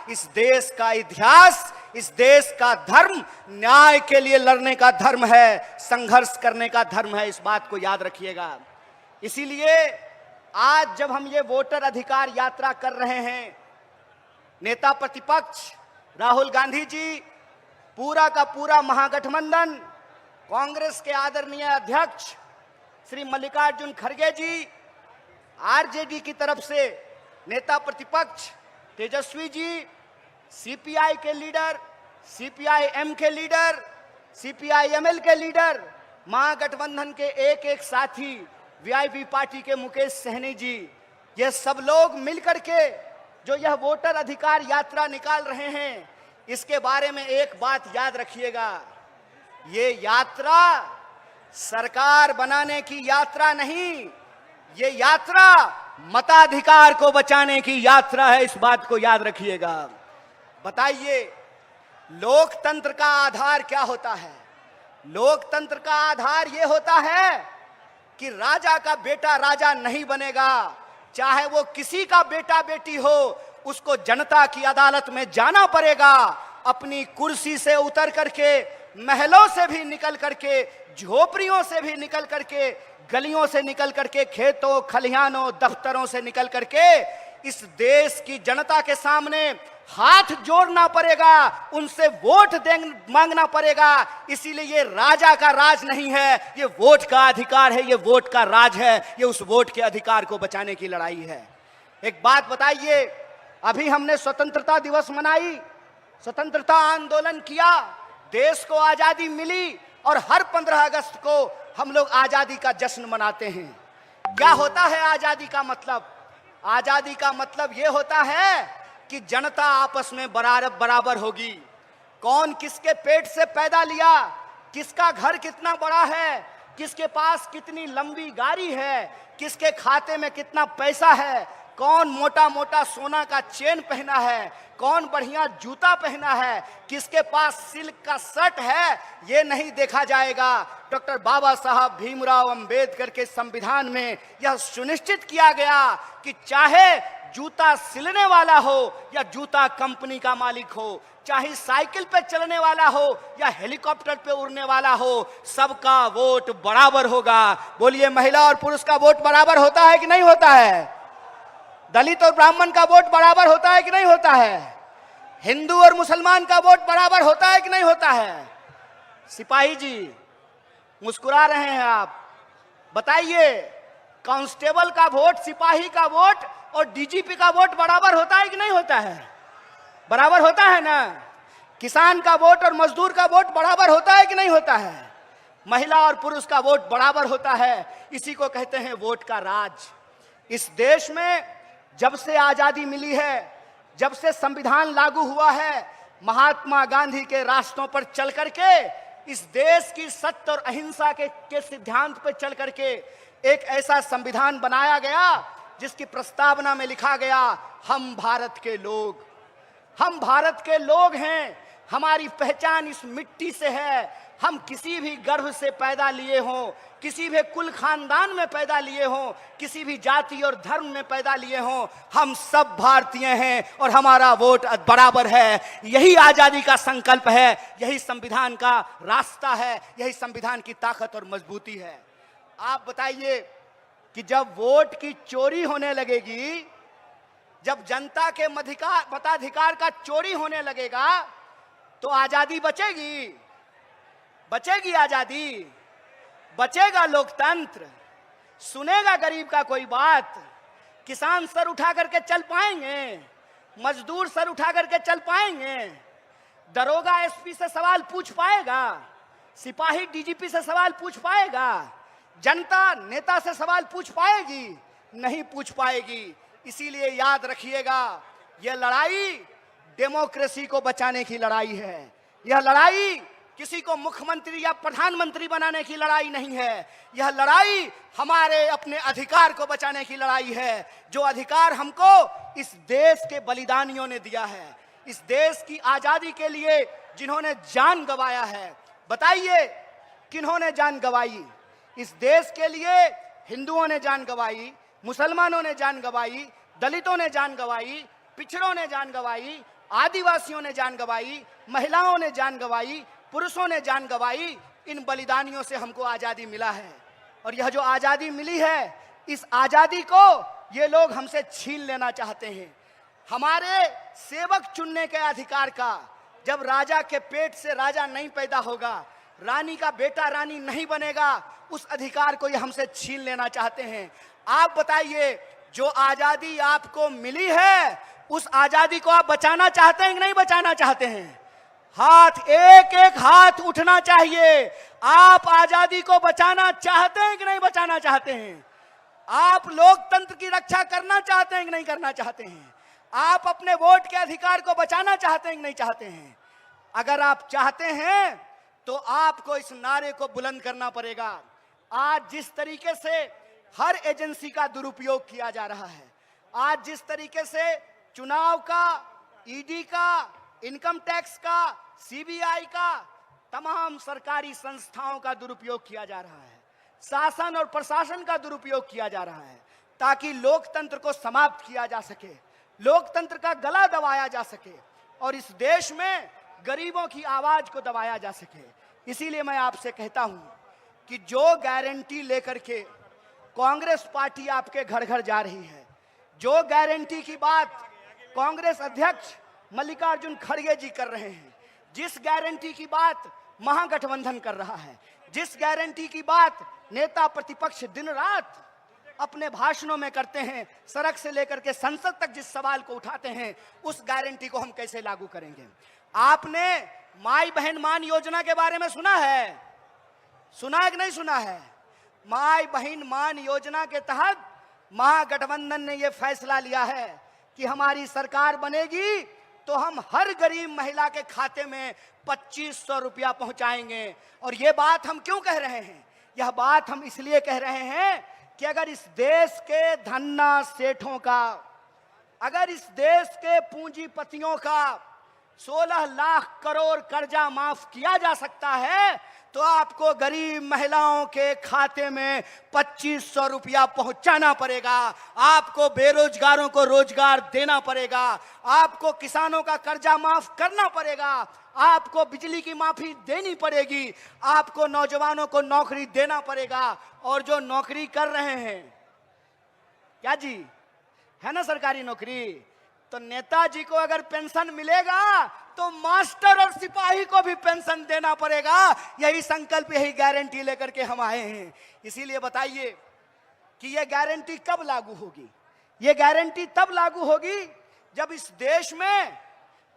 इस देश का इतिहास, इस देश का धर्म न्याय के लिए लड़ने का धर्म है, संघर्ष करने का धर्म है। इस बात को याद रखिएगा। इसीलिए आज जब हम ये वोटर अधिकार यात्रा कर रहे हैं, नेता प्रतिपक्ष राहुल गांधी जी, पूरा का पूरा महागठबंधन, कांग्रेस के आदरणीय अध्यक्ष श्री मल्लिकार्जुन खड़गे जी, आरजेडी की तरफ से नेता प्रतिपक्ष तेजस्वी जी, सीपीआई के लीडर, सीपीआईएम के लीडर, सीपीआईएमएल के लीडर, महागठबंधन के एक एक साथी, वीआईपी पार्टी के मुकेश सहनी जी, ये सब लोग मिलकर के जो यह वोटर अधिकार यात्रा निकाल रहे हैं, इसके बारे में एक बात याद रखिएगा। ये यात्रा सरकार बनाने की यात्रा नहीं, ये यात्रा मताधिकार को बचाने की यात्रा है। इस बात को याद रखिएगा। बताइए, लोकतंत्र का आधार क्या होता है? लोकतंत्र का आधार यह होता है कि राजा का बेटा राजा नहीं बनेगा, चाहे वो किसी का बेटा बेटी हो, उसको जनता की अदालत में जाना पड़ेगा। अपनी कुर्सी से उतर करके, महलों से भी निकल करके, झोपड़ियों से भी निकल करके, गलियों से निकल करके, खेतों खलिहानों दफ्तरों से निकल करके इस देश की जनता के सामने हाथ जोड़ना पड़ेगा, उनसे वोट मांगना पड़ेगा। इसीलिए ये राजा का राज नहीं है, ये वोट का अधिकार है, ये वोट का राज है, ये उस वोट के अधिकार को बचाने की लड़ाई है। एक बात बताइए, अभी हमने स्वतंत्रता दिवस मनाई, स्वतंत्रता आंदोलन किया, देश को आजादी मिली और हर 15 अगस्त को हम लोग आजादी का जश्न मनाते हैं। क्या होता है आजादी का मतलब? आजादी का मतलब यह होता है कि जनता आपस में बराबर होगी। कौन किसके पेट से पैदा लिया, किसका घर कितना बड़ा है, किसके पास कितनी लंबी गाड़ी है, किसके खाते में कितना पैसा है, कौन मोटा मोटा सोना का चेन पहना है, कौन बढ़िया जूता पहना है, किसके पास सिल्क का शर्ट है, ये नहीं देखा जाएगा। डॉक्टर बाबा साहब भीमराव अंबेडकर के संविधान में यह सुनिश्चित किया गया कि चाहे जूता सिलने वाला हो या जूता कंपनी का मालिक हो, चाहे साइकिल पे चलने वाला हो या हेलीकॉप्टर पे उड़ने वाला हो, सबका वोट बराबर होगा। बोलिए, महिला और पुरुष का वोट बराबर होता है कि नहीं होता है? दलित और ब्राह्मण का वोट बराबर होता है कि नहीं होता है? हिंदू और मुसलमान का वोट बराबर होता है कि नहीं होता है? सिपाही जी मुस्कुरा रहे हैं आप, बताइए, कांस्टेबल का वोट, सिपाही का वोट और डीजीपी का वोट बराबर होता है कि नहीं होता है? बराबर होता है ना? किसान का वोट और मजदूर का वोट बराबर होता है कि नहीं होता है? महिला और पुरुष का वोट बराबर होता है। इसी को कहते हैं वोट का राज। इस देश में जब से आजादी मिली है, जब से संविधान लागू हुआ है, महात्मा गांधी के रास्तों पर चल करके, इस देश की सत्य और अहिंसा के सिद्धांत पर चल करके एक ऐसा संविधान बनाया गया जिसकी प्रस्तावना में लिखा गया, हम भारत के लोग, हम भारत के लोग हैं, हमारी पहचान इस मिट्टी से है। हम किसी भी गर्भ से पैदा लिए हों, किसी भी कुल खानदान में पैदा लिए हों, किसी भी जाति और धर्म में पैदा लिए हों, हम सब भारतीय हैं और हमारा वोट बराबर है। यही आजादी का संकल्प है, यही संविधान का रास्ता है, यही संविधान की ताकत और मजबूती है। आप बताइए कि जब वोट की चोरी होने लगेगी, जब जनता के मताधिकार का चोरी होने लगेगा, तो आजादी बचेगी? बचेगी आजादी? बचेगा लोकतंत्र? सुनेगा गरीब का कोई बात? किसान सर उठा करके चल पाएंगे? मजदूर सर उठा करके चल पाएंगे? दरोगा एसपी से सवाल पूछ पाएगा? सिपाही डीजीपी से सवाल पूछ पाएगा? जनता नेता से सवाल पूछ पाएगी? नहीं पूछ पाएगी। इसीलिए याद रखिएगा, यह लड़ाई डेमोक्रेसी को बचाने की लड़ाई है। यह लड़ाई किसी को मुख्यमंत्री या प्रधानमंत्री बनाने की लड़ाई नहीं है। यह लड़ाई हमारे अपने अधिकार को बचाने की लड़ाई है, जो अधिकार हमको इस देश के बलिदानियों ने दिया है, इस देश की आजादी के लिए जिन्होंने जान गंवाया है। बताइए, किन्होंने जान गंवाई? इस देश के लिए हिंदुओं ने जान गंवाई, मुसलमानों ने जान गंवाई, दलितों ने जान गंवाई, पिछड़ों ने जान गंवाई, आदिवासियों ने जान गंवाई, महिलाओं ने जान गंवाई, पुरुषों ने जान गंवाई। इन बलिदानियों से हमको आजादी मिला है और यह जो आजादी मिली है, इस आजादी को ये लोग हमसे छीन लेना चाहते हैं। हमारे सेवक चुनने के अधिकार का, जब राजा के पेट से राजा नहीं पैदा होगा, रानी का बेटा रानी नहीं बनेगा, उस अधिकार को ये हमसे छीन लेना चाहते हैं। आप बताइए, जो आजादी आपको मिली है, उस आजादी को आप बचाना चाहते हैं कि नहीं बचाना चाहते हैं? हाथ, एक एक हाथ उठना चाहिए। आप आजादी को बचाना चाहते हैं कि नहीं बचाना चाहते हैं? आप लोकतंत्र की रक्षा करना चाहते हैं कि नहीं करना चाहते हैं? आप अपने वोट के अधिकार को बचाना चाहते हैं कि नहीं चाहते हैं? अगर आप चाहते हैं तो आपको इस नारे को बुलंद करना पड़ेगा। आज जिस तरीके से हर एजेंसी का दुरुपयोग किया जा रहा है, आज जिस तरीके से चुनाव का, ईडी का, इनकम टैक्स का, सीबीआई का, तमाम सरकारी संस्थाओं का दुरुपयोग किया जा रहा है, शासन और प्रशासन का दुरुपयोग किया जा रहा है, ताकि लोकतंत्र को समाप्त किया जा सके, लोकतंत्र का गला दबाया जा सके और इस देश में गरीबों की आवाज को दबाया जा सके। इसीलिए मैं आपसे कहता हूं कि जो गारंटी लेकर के कांग्रेस पार्टी आपके घर घर जा रही है, जो गारंटी की बात कांग्रेस अध्यक्ष मल्लिकार्जुन खड़गे जी कर रहे हैं, जिस गारंटी की बात महागठबंधन कर रहा है, जिस गारंटी की बात नेता प्रतिपक्ष दिन रात अपने भाषणों में करते हैं, सड़क से लेकर के संसद तक जिस सवाल को उठाते हैं, उस गारंटी को हम कैसे लागू करेंगे? आपने माई बहन मान योजना के बारे में सुना है? सुना है कि नहीं सुना है? माई बहन मान योजना के तहत महागठबंधन ने यह फैसला लिया है कि हमारी सरकार बनेगी तो हम हर गरीब महिला के खाते में 2500 रुपया पहुंचाएंगे। और ये बात हम क्यों कह रहे हैं? यह बात हम इसलिए कह रहे हैं कि अगर इस देश के धन्ना सेठों का, अगर इस देश के पूंजीपतियों का 16 लाख करोड़ कर्जा माफ किया जा सकता है, तो आपको गरीब महिलाओं के खाते में 2500 रुपया पहुंचाना पड़ेगा। आपको बेरोजगारों को रोजगार देना पड़ेगा, आपको किसानों का कर्जा माफ करना पड़ेगा, आपको बिजली की माफी देनी पड़ेगी, आपको नौजवानों को नौकरी देना पड़ेगा। और जो नौकरी कर रहे हैं, क्या जी है ना सरकारी नौकरी, तो नेताजी को अगर पेंशन मिलेगा तो मास्टर और सिपाही को भी पेंशन देना पड़ेगा। यही संकल्प, यही गारंटी लेकर के हम आए हैं। इसीलिए बताइए कि यह गारंटी कब लागू होगी? यह गारंटी तब लागू होगी जब इस देश में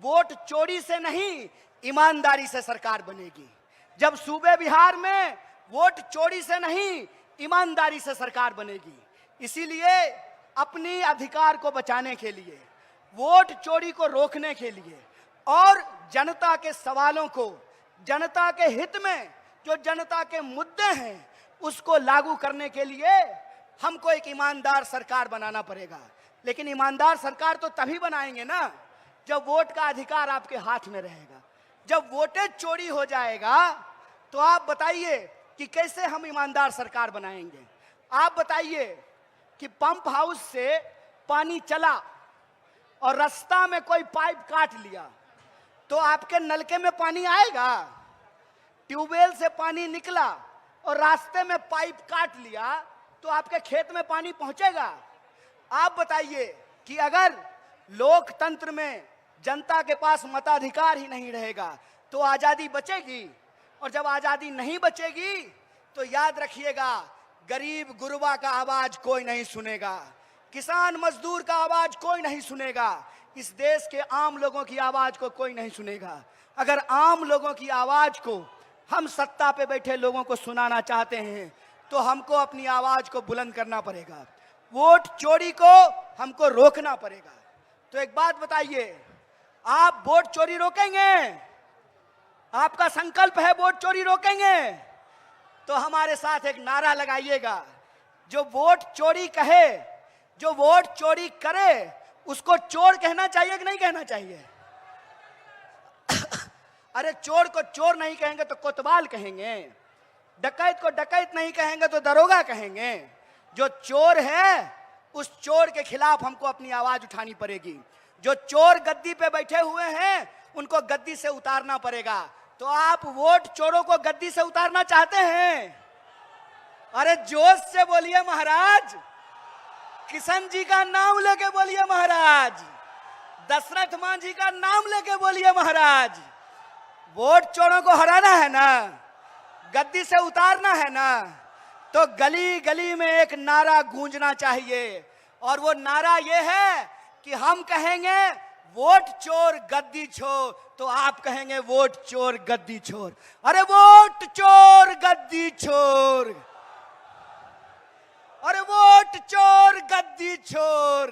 वोट चोरी से नहीं, ईमानदारी से सरकार बनेगी। जब सूबे बिहार में वोट चोरी से नहीं, ईमानदारी से सरकार बनेगी। इसीलिए अपनी अधिकार को बचाने के लिए, वोट चोरी को रोकने के लिए और जनता के सवालों को, जनता के हित में जो जनता के मुद्दे हैं, उसको लागू करने के लिए हमको एक ईमानदार सरकार बनाना पड़ेगा। लेकिन ईमानदार सरकार तो तभी बनाएंगे ना जब वोट का अधिकार आपके हाथ में रहेगा। जब वोटें चोरी हो जाएगा तो आप बताइए कि कैसे हम ईमानदार सरकार बनाएंगे? आप बताइए कि पंप हाउस से पानी चला और रास्ता में कोई पाइप काट लिया तो आपके नलके में पानी आएगा? ट्यूबवेल से पानी निकला और रास्ते में पाइप काट लिया तो आपके खेत में पानी पहुंचेगा? आप बताइए कि अगर लोकतंत्र में जनता के पास मताधिकार ही नहीं रहेगा तो आजादी बचेगी? और जब आजादी नहीं बचेगी तो याद रखिएगा, गरीब गुरबा का आवाज कोई नहीं सुनेगा, किसान मजदूर का आवाज कोई नहीं सुनेगा, इस देश के आम लोगों की आवाज को कोई नहीं सुनेगा। अगर आम लोगों की आवाज को हम सत्ता पे बैठे लोगों को सुनाना चाहते हैं तो हमको अपनी आवाज को बुलंद करना पड़ेगा, वोट चोरी को हमको रोकना पड़ेगा। तो एक बात बताइए, आप वोट चोरी रोकेंगे? आपका संकल्प है वोट चोरी रोकेंगे? तो हमारे साथ एक नारा लगाइएगा, जो वोट चोरी कहे, जो वोट चोरी करे, उसको चोर कहना चाहिए कि नहीं कहना चाहिए? अरे चोर को चोर नहीं कहेंगे तो कोतवाल कहेंगे, डकैत को डकैत नहीं कहेंगे तो दरोगा कहेंगे। जो चोर है उस चोर के खिलाफ हमको अपनी आवाज उठानी पड़ेगी। जो चोर गद्दी पे बैठे हुए हैं उनको गद्दी से उतारना पड़ेगा। तो आप वोट चोरों को गद्दी से उतारना चाहते हैं? अरे जोश से बोलिए महाराज, किशन जी का नाम लेके बोलिए महाराज, दशरथ मांझी का नाम लेके बोलिए महाराज। वोट चोरों को हराना है ना, गद्दी से उतारना है ना, तो गली गली में एक नारा गूंजना चाहिए। और वो नारा ये है कि हम कहेंगे वोट चोर गद्दी छोड़, तो आप कहेंगे वोट चोर गद्दी छोड़। अरे वोट चोर गद्दी छोड़, अरे वोट चोर गद्दी छोड़,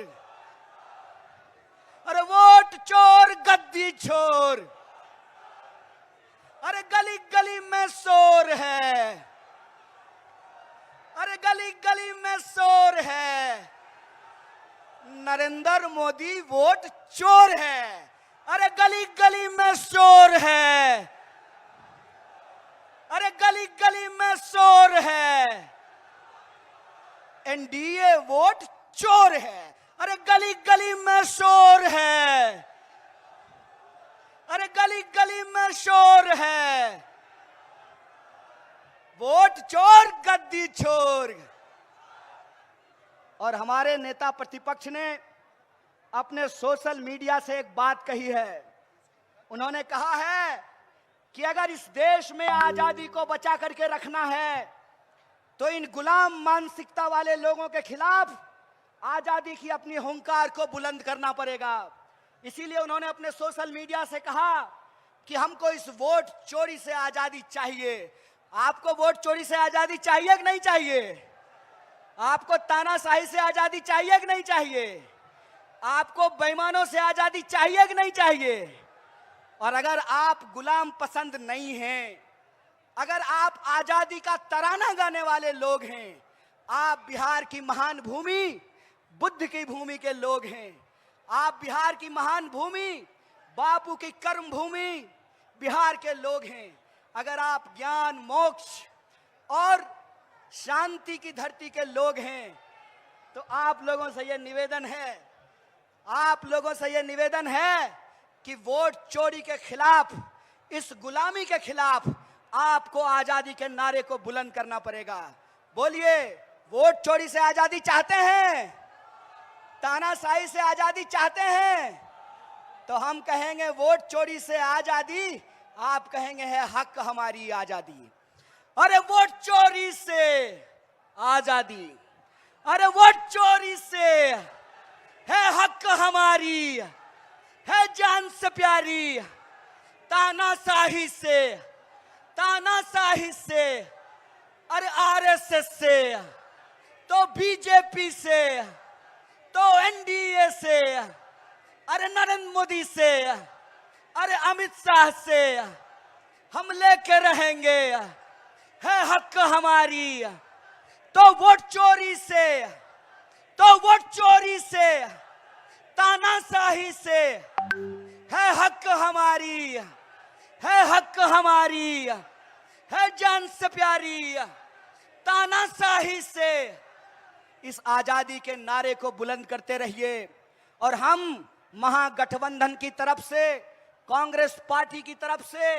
अरे वोट चोर गद्दी छोड़। अरे गली गली में शोर है, अरे गली गली में शोर है, नरेंद्र मोदी वोट चोर है। अरे गली गली में शोर है, अरे गली गली में शोर है, एनडीए वोट चोर है। अरे गली गली में शोर है, अरे गली गली में शोर है, वोट चोर गद्दी छोर। और हमारे नेता प्रतिपक्ष ने अपने सोशल मीडिया से एक बात कही है। उन्होंने कहा है कि अगर इस देश में आजादी को बचा करके रखना है तो इन गुलाम मानसिकता वाले लोगों के खिलाफ आजादी की अपनी हुंकार को बुलंद करना पड़ेगा। इसीलिए उन्होंने अपने सोशल मीडिया से कहा कि हमको इस वोट चोरी से आजादी चाहिए। आपको वोट चोरी से आजादी चाहिए कि नहीं चाहिए? आपको तानाशाही से आजादी चाहिए कि नहीं चाहिए? आपको बेईमानों से आजादी चाहिए कि नहीं चाहिए? और अगर आप गुलाम पसंद नहीं हैं, अगर आप आजादी का तराना गाने वाले लोग हैं, आप बिहार की महान भूमि, बुद्ध की भूमि के लोग हैं, आप बिहार की महान भूमि, बापू की कर्म भूमि बिहार के लोग हैं, अगर आप ज्ञान, मोक्ष और शांति की धरती के लोग हैं, तो आप लोगों से यह निवेदन है, आप लोगों से यह निवेदन है कि वोट चोरी के खिलाफ, इस गुलामी के खिलाफ आपको आजादी के नारे को बुलंद करना पड़ेगा। बोलिए, वोट चोरी से आजादी चाहते हैं? तानाशाही से आजादी चाहते हैं? तो हम कहेंगे वोट चोरी से आजादी, आप कहेंगे है हक हमारी आजादी। अरे वोट चोरी से आजादी, अरे वोट चोरी से है हक हमारी, है जान से प्यारी। तानाशाही से, तानाशाही से, अरे आरएसएस से, तो बीजेपी से, तो एनडीए से, अरे नरेंद्र मोदी से, अरे अमित शाह से हम लेके रहेंगे, है हक हमारी। तो वोट चोरी से, तो वोट चोरी से, तानाशाही से है हक हमारी, है हक हमारी, है जान से प्यारी। तानाशाही से इस आजादी के नारे को बुलंद करते रहिए। और हम महागठबंधन की तरफ से, कांग्रेस पार्टी की तरफ से,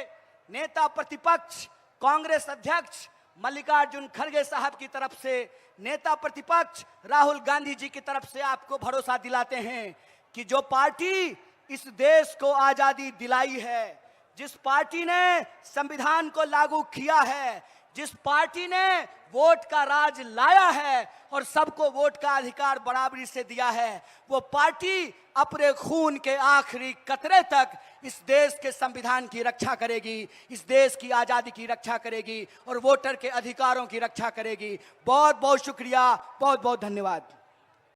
नेता प्रतिपक्ष कांग्रेस अध्यक्ष मल्लिकार्जुन खड़गे साहब की तरफ से, नेता प्रतिपक्ष राहुल गांधी जी की तरफ से आपको भरोसा दिलाते हैं कि जो पार्टी इस देश को आजादी दिलाई है, जिस पार्टी ने संविधान को लागू किया है, जिस पार्टी ने वोट का राज लाया है और सबको वोट का अधिकार बराबरी से दिया है, वो पार्टी अपने खून के आखिरी कतरे तक इस देश के संविधान की रक्षा करेगी, इस देश की आजादी की रक्षा करेगी और वोटर के अधिकारों की रक्षा करेगी। बहुत बहुत शुक्रिया, बहुत बहुत धन्यवाद।